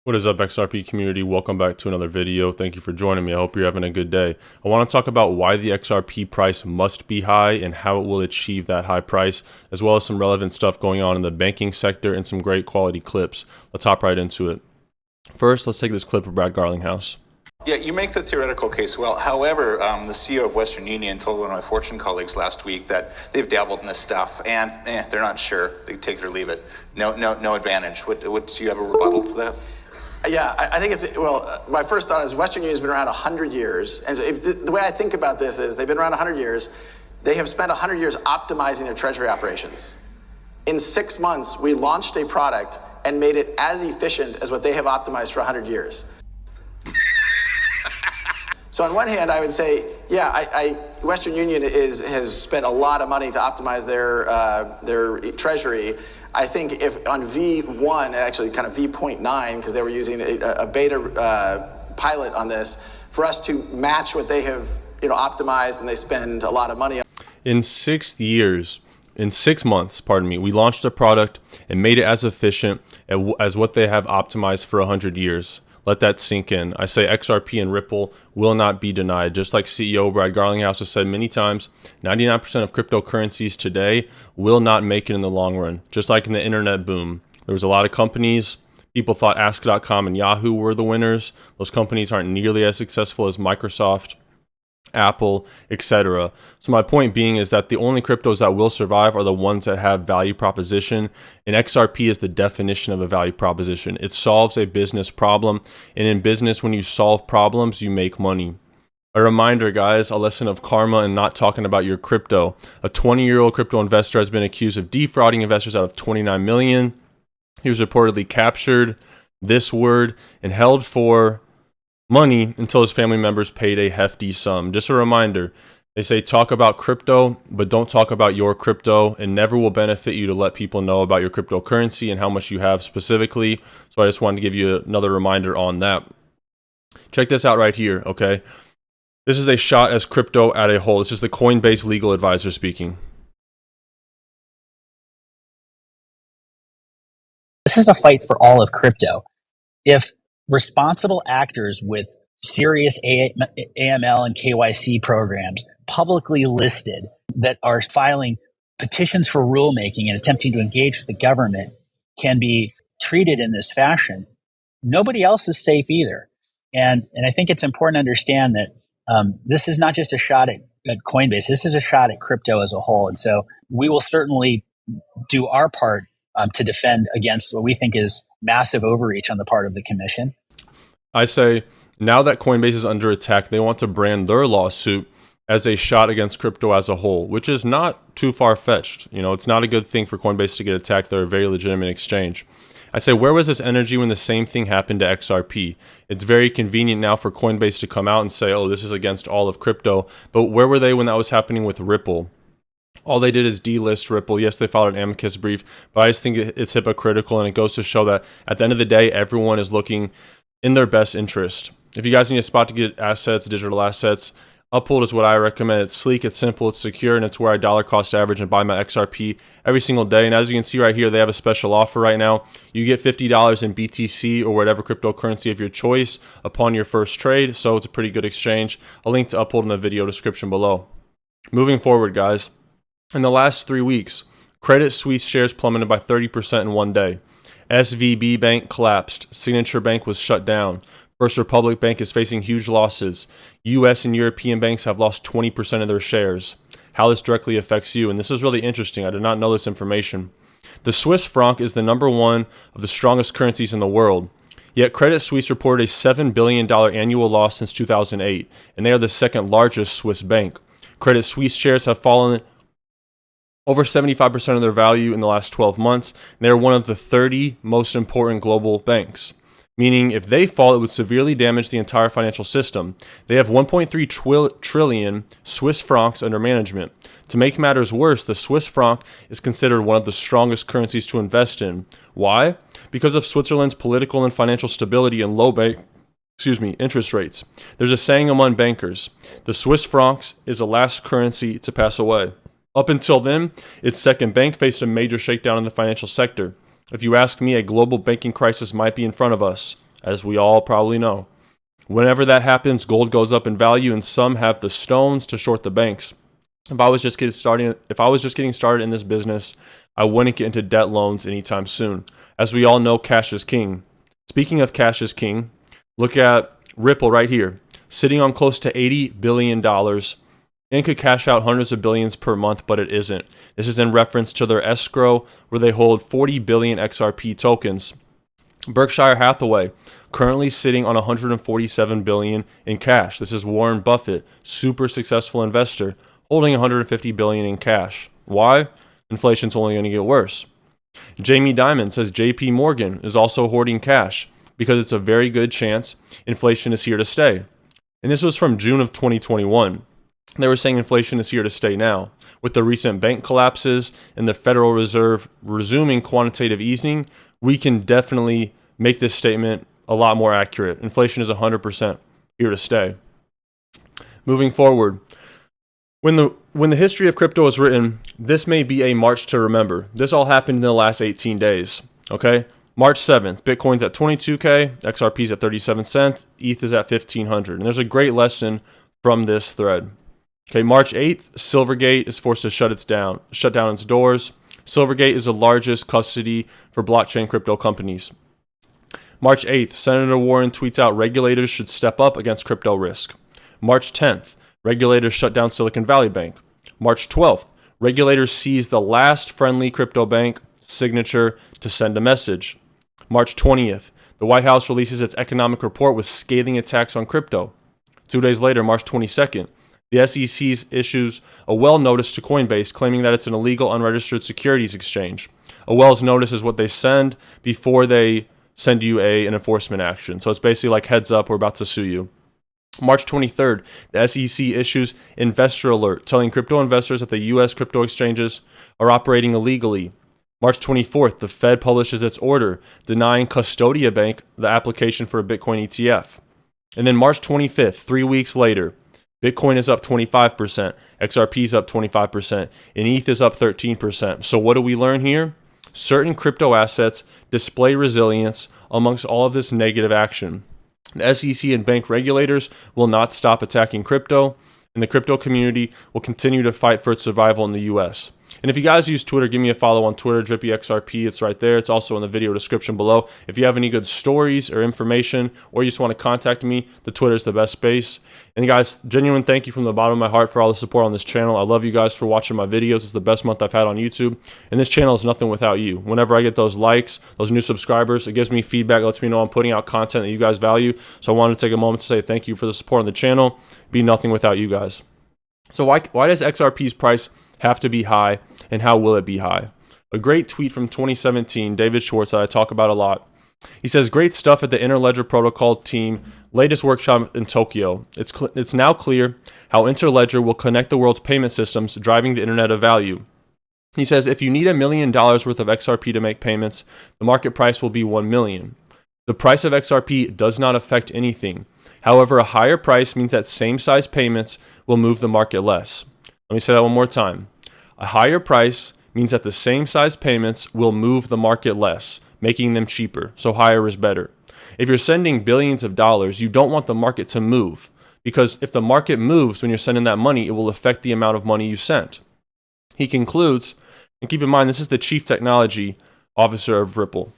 What is up, XRP community? Welcome back to another video. Thank you for joining me. I hope you're having a good day. I want to talk about why the XRP price must be high and how it will achieve that high price, as well as some relevant stuff going on in the banking sector and some great quality clips. Let's hop right into it. First, let's take this clip of Brad Garlinghouse. Yeah, you make the theoretical case well. However, the CEO of Western Union told one of my Fortune colleagues last week that they've dabbled in this stuff and they're not sure. They take it or leave it. No advantage. What do you have a rebuttal to that? Yeah, I think it's, well, my first thought is Western Union's been around 100 years. And so the way I think about this is they've been around 100 years. They have spent 100 years optimizing their treasury operations. In 6 months, we launched a product and made it as efficient as what they have optimized for 100 years. So on one hand, I would say, yeah, Western Union has spent a lot of money to optimize their treasury. I think if on V1, actually kind of V.9, because they were using a beta pilot on this, for us to match what they have optimized, and they spend a lot of money. In 6 months, we launched a product and made it as efficient as what they have optimized for 100 years. Let that sink in. I say XRP and Ripple will not be denied. Just like CEO Brad Garlinghouse has said many times, 99% of cryptocurrencies today will not make it in the long run. Just like in the internet boom, there was a lot of companies. People thought Ask.com and Yahoo were the winners. Those companies aren't nearly as successful as Microsoft, Apple, etc. So my point being is that the only cryptos that will survive are the ones that have value proposition, and XRP is the definition of a value proposition. It solves a business problem, and in business, when you solve problems, you make money. A reminder, guys, a lesson of karma and not talking about your crypto. A 20-year-old crypto investor has been accused of defrauding investors out of $29 million. He was reportedly captured, this word, and held for money until his family members paid a hefty sum. Just a reminder, they say talk about crypto, but don't talk about your crypto. It never will benefit you to let people know about your cryptocurrency and how much you have specifically. So I just wanted to give you another reminder on that. Check this out right here, okay? This is a shot as crypto at a whole. This is the Coinbase legal advisor speaking. This is a fight for all of crypto. If responsible actors with serious AML and KYC programs, publicly listed, that are filing petitions for rulemaking and attempting to engage with the government, can be treated in this fashion, nobody else is safe either. And I think it's important to understand that this is not just a shot at Coinbase. This is a shot at crypto as a whole. And so we will certainly do our part to defend against what we think is massive overreach on the part of the commission. I say now that Coinbase is under attack, they want to brand their lawsuit as a shot against crypto as a whole, which is not too far-fetched. It's not a good thing for Coinbase to get attacked. They're a very legitimate exchange. I say, where was this energy when the same thing happened to XRP? It's very convenient now for Coinbase to come out and say, oh, this is against all of crypto. But where were they when that was happening with Ripple? All they did is delist Ripple. Yes, they filed an amicus brief, but I just think it's hypocritical, and it goes to show that at the end of the day, everyone is looking in their best interest. If you guys need a spot to get assets, digital assets, Uphold is what I recommend. It's sleek, it's simple, it's secure, and it's where I dollar cost average and buy my XRP every single day. And as you can see right here, they have a special offer right now. You get $50 in BTC or whatever cryptocurrency of your choice upon your first trade. So it's a pretty good exchange. A link to Uphold in the video description below. Moving forward, guys. In the last 3 weeks, Credit Suisse shares plummeted by 30% in one day. SVB Bank collapsed. Signature Bank was shut down. First Republic Bank is facing huge losses. US and European banks have lost 20% of their shares. How this directly affects you, and this is really interesting. I did not know this information. The Swiss franc is the number one of the strongest currencies in the world. Yet Credit Suisse reported a $7 billion annual loss since 2008, and they are the second largest Swiss bank. Credit Suisse shares have fallen over 75% of their value in the last 12 months. And they are one of the 30 most important global banks. Meaning if they fall, it would severely damage the entire financial system. They have 1.3 trillion Swiss francs under management. To make matters worse, the Swiss franc is considered one of the strongest currencies to invest in. Why? Because of Switzerland's political and financial stability and low interest rates. There's a saying among bankers, the Swiss francs is the last currency to pass away. Up until then, its second bank faced a major shakedown in the financial sector. If you ask me, a global banking crisis might be in front of us. as we all probably know. Whenever that happens, gold goes up in value, and some have the stones to short the banks. If I was just getting started in this business, I wouldn't get into debt loans anytime soon. As we all know, cash is king. Speaking of cash is king, look at Ripple right here, sitting on close to $80 billion and could cash out hundreds of billions per month, but it isn't. This is in reference to their escrow where they hold 40 billion XRP tokens. Berkshire Hathaway, currently sitting on 147 billion in cash. This is Warren Buffett, super successful investor, holding 150 billion in cash. Why? Inflation's only going to get worse. Jamie Dimon says JP Morgan is also hoarding cash because it's a very good chance inflation is here to stay. And this was from June of 2021. They were saying inflation is here to stay now. With the recent bank collapses and the Federal Reserve resuming quantitative easing, we can definitely make this statement a lot more accurate. Inflation is 100% here to stay. Moving forward, when the history of crypto was written, this may be a March to remember. This all happened in the last 18 days, okay? March 7th, Bitcoin's at 22K, XRP's at 37 cents, ETH is at 1,500. And there's a great lesson from this thread. Okay, March 8th, Silvergate is forced to shut down its doors. Silvergate is the largest custody for blockchain crypto companies. March 8th, Senator Warren tweets out regulators should step up against crypto risk. March 10th, regulators shut down Silicon Valley Bank. March 12th, regulators seized the last friendly crypto bank, Signature, to send a message. March 20th, the White House releases its economic report with scathing attacks on crypto. 2 days later, March 22nd, the SEC issues a well notice to Coinbase claiming that it's an illegal unregistered securities exchange. A wells notice is what they send before they send you an enforcement action. So it's basically like, heads up, we're about to sue you. March 23rd, the SEC issues investor alert telling crypto investors that the U.S. crypto exchanges are operating illegally. March 24th, the Fed publishes its order denying Custodia Bank the application for a Bitcoin ETF. And then March 25th, 3 weeks later, Bitcoin is up 25%, XRP is up 25%, and ETH is up 13%. So what do we learn here? Certain crypto assets display resilience amongst all of this negative action. The SEC and bank regulators will not stop attacking crypto, and the crypto community will continue to fight for its survival in the US. And if you guys use Twitter, give me a follow on Twitter, DrippyXRP. It's right there. It's also in the video description below. If you have any good stories or information, or you just want to contact me, the Twitter is the best space. And guys, genuine thank you from the bottom of my heart for all the support on this channel. I love you guys for watching my videos. It's the best month I've had on YouTube. And this channel is nothing without you. Whenever I get those likes, those new subscribers, it gives me feedback, lets me know I'm putting out content that you guys value. So I wanted to take a moment to say thank you for the support on the channel. Be nothing without you guys. So why does XRP's price have to be high, and how will it be high? A great tweet from 2017, David Schwartz, that I talk about a lot. He says, great stuff at the Interledger Protocol team, latest workshop in Tokyo. It's now clear how Interledger will connect the world's payment systems, driving the internet of value. He says, if you need $1 million worth of XRP to make payments, the market price will be $1 million. The price of XRP does not affect anything. However, a higher price means that same size payments will move the market less. Let me say that one more time. A higher price means that the same size payments will move the market less, making them cheaper. So higher is better. If you're sending billions of dollars, you don't want the market to move, because if the market moves when you're sending that money, it will affect the amount of money you sent. He concludes, and keep in mind, this is the chief technology officer of Ripple.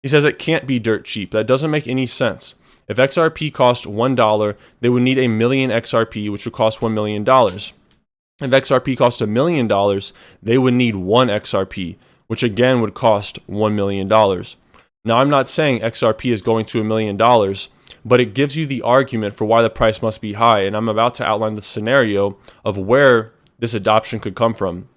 He says it can't be dirt cheap. That doesn't make any sense. If XRP cost $1, they would need 1 million XRP, which would cost $1 million. If XRP cost $1 million, they would need 1 XRP, which again would cost $1 million. Now, I'm not saying XRP is going to $1 million, but it gives you the argument for why the price must be high, and I'm about to outline the scenario of where this adoption could come from.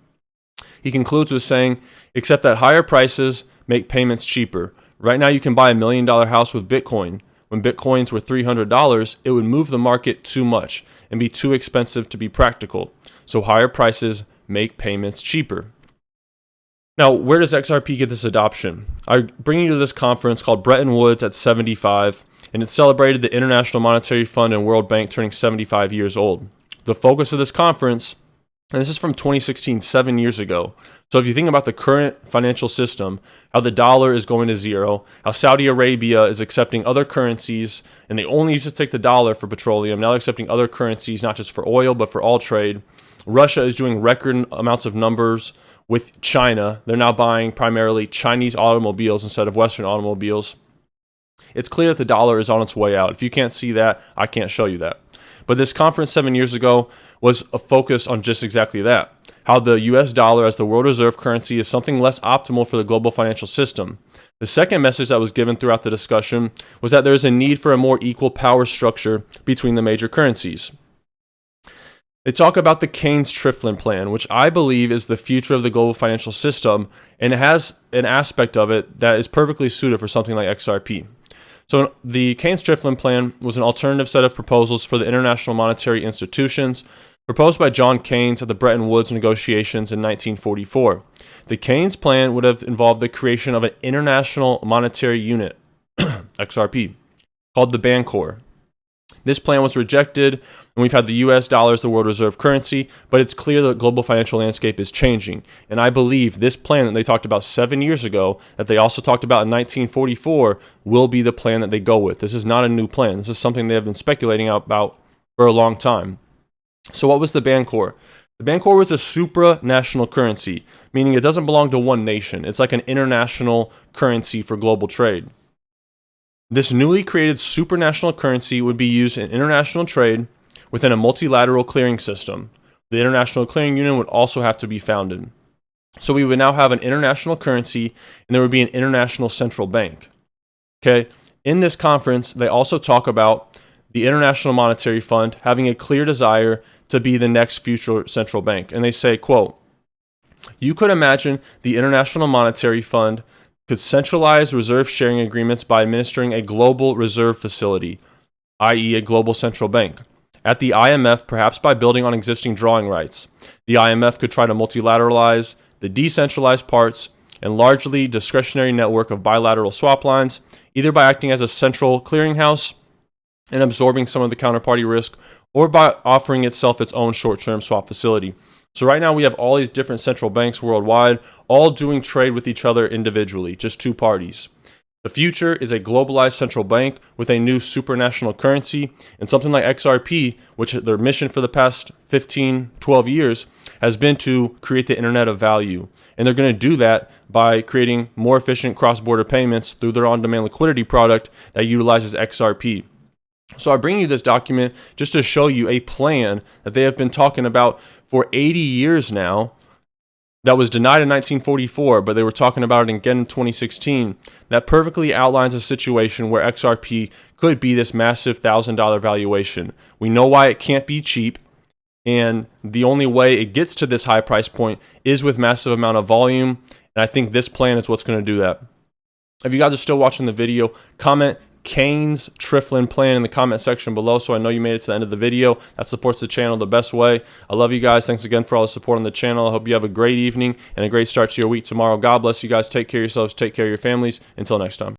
He concludes with saying, except that higher prices make payments cheaper. Right now, you can buy $1 million house with Bitcoin. When Bitcoins were $300, it would move the market too much and be too expensive to be practical. So higher prices make payments cheaper. Now, where does XRP get this adoption? I bring you to this conference called Bretton Woods at 75, and it celebrated the International Monetary Fund and World Bank turning 75 years old. The focus of this conference And this is from 2016, 7 years ago. So if you think about the current financial system, how the dollar is going to zero, how Saudi Arabia is accepting other currencies, and they only used to take the dollar for petroleum. Now they're accepting other currencies, not just for oil, but for all trade. Russia is doing record amounts of numbers with China. They're now buying primarily Chinese automobiles instead of Western automobiles. It's clear that the dollar is on its way out. If you can't see that, I can't show you that. But this conference 7 years ago was a focus on just exactly that. How the US dollar as the world reserve currency is something less optimal for the global financial system. The second message that was given throughout the discussion was that there is a need for a more equal power structure between the major currencies. They talk about the Keynes-Trifflin plan, which I believe is the future of the global financial system, and it has an aspect of it that is perfectly suited for something like XRP. So the Keynes-Trifflin plan was an alternative set of proposals for the international monetary institutions proposed by John Keynes at the Bretton Woods negotiations in 1944. The Keynes plan would have involved the creation of an international monetary unit, XRP, called the Bancor. This plan was rejected, and we've had the US dollar as the world reserve currency, but it's clear that the global financial landscape is changing. And I believe this plan that they talked about 7 years ago, that they also talked about in 1944, will be the plan that they go with. This is not a new plan. This is something they have been speculating about for a long time. So what was the Bancor? The Bancor was a supranational currency, meaning it doesn't belong to one nation. It's like an international currency for global trade. This newly created supranational currency would be used in international trade within a multilateral clearing system. The International Clearing Union would also have to be founded. So we would now have an international currency, and there would be an international central bank. Okay. In this conference, they also talk about the International Monetary Fund having a clear desire to be the next future central bank. And they say, quote, "You could imagine the International Monetary Fund could centralize reserve sharing agreements by administering a global reserve facility, i.e. a global central bank. At the IMF, perhaps by building on existing drawing rights. The IMF could try to multilateralize the decentralized parts and largely discretionary network of bilateral swap lines, either by acting as a central clearinghouse and absorbing some of the counterparty risk, or by offering itself its own short-term swap facility." So right now we have all these different central banks worldwide, all doing trade with each other individually, just two parties. The future is a globalized central bank with a new supranational currency, and something like XRP, which their mission for the past 15, 12 years has been to create the internet of value. And they're going to do that by creating more efficient cross-border payments through their on-demand liquidity product that utilizes XRP. So I bring you this document just to show you a plan that they have been talking about for 80 years now that was denied in 1944, but they were talking about it again in 2016, that perfectly outlines a situation where XRP could be this massive $1,000 valuation. We know why it can't be cheap, and the only way it gets to this high price point is with massive amount of volume, and I think this plan is what's going to do that. If you guys are still watching the video, comment Keynes-Trifflin plan in the comment section below so I know you made it to the end of the video. That supports the channel the best way. I love you guys. Thanks again for all the support on the channel. I hope you have a great evening and a great start to your week tomorrow. God bless you guys. Take care of yourselves. Take care of your families. Until next time.